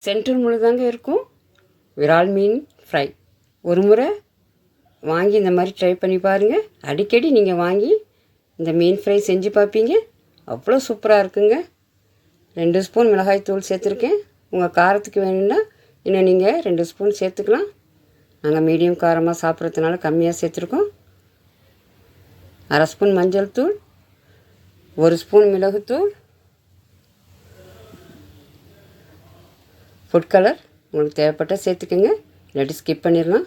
Centre முழுதாங்க இருக்கும். விரால் மீன் fry ஒரு முறை வாங்கி இந்த மாதிரி ட்ரை பண்ணி பாருங்கள். அடிக்கடி நீங்கள் வாங்கி இந்த மீன் ஃப்ரை செஞ்சு பார்ப்பீங்க. அவ்வளோ சூப்பராக இருக்குங்க. 2 ஸ்பூன் மிளகாய் தூள் சேர்த்துருக்கேன். உங்கள் காரத்துக்கு வேணும்னா இன்னும் நீங்கள் 2 ஸ்பூன் சேர்த்துக்கலாம். நாங்கள் மீடியம் காரமாக சாப்பிட்றதுனால கம்மியாக சேர்த்துருக்கோம். 1/2 ஸ்பூன் மஞ்சள் தூள், 1 ஸ்பூன் மிளகுத்தூள், ஃபுட் கலர் உங்களுக்கு தேவைப்பட்டால் சேர்த்துக்கோங்க, இல்லாட்டி ஸ்கிப் பண்ணிடலாம்.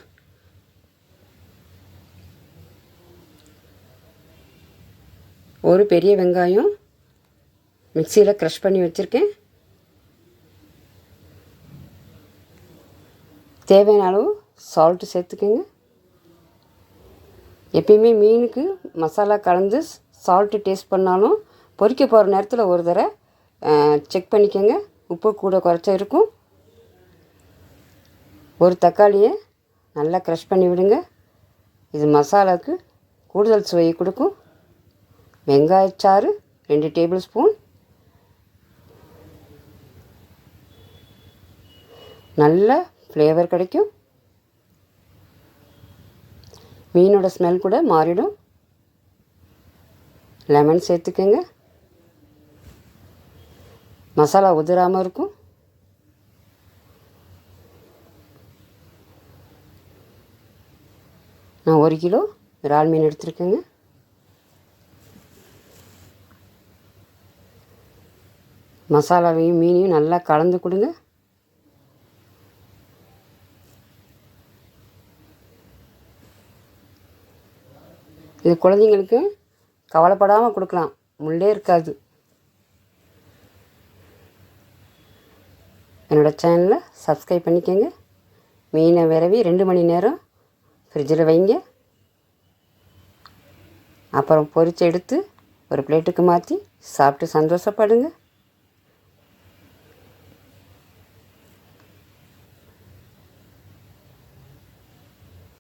ஒரு பெரிய வெங்காயம் மிக்சியில் க்ரஷ் பண்ணி வச்சுருக்கேன். தேவையான அளவு சால்ட்டு சேர்த்துக்கோங்க. எப்பயுமே மீனுக்கு மசாலா கலந்து சால்ட்டு டேஸ்ட் பண்ணாலும் பொரிக்க போகிற நேரத்தில் ஒரு தடவை செக் பண்ணிக்கோங்க. உப்பு கூட குறைச்சா இருக்கும். ஒரு தக்காளியை நல்லா க்ரஷ் பண்ணி விடுங்க. இது மசாலாவுக்கு கூடுதல் சுவையை கொடுக்கும். வெங்காயச்சாறு 2 டேபிள் ஸ்பூன். நல்ல ஃப்ளேவர் கிடைக்கும். மீனோட ஸ்மெல் கூட மாறிடும். லெமன் சேர்த்துக்கோங்க. மசாலா உதிராமல் இருக்கும். நான் 1 கிலோ விரால் மீன் எடுத்துருக்கேங்க. மசாலாவையும் மீனையும் நல்லா கலந்து கொடுங்க. இது குழந்தைங்களுக்கு கவலைப்படாமல் கொடுக்கலாம், முள்ளே இருக்காது. என்னோடய சேனலை சப்ஸ்கிரைப் பண்ணிக்கோங்க. மீனை விரவி 2 மணி நேரம் ஃப்ரிட்ஜில் வைங்க. அப்புறம் பொரித்து எடுத்து ஒரு பிளேட்டுக்கு மாற்றி சாப்பிட்டு சந்தோஷப்படுங்க.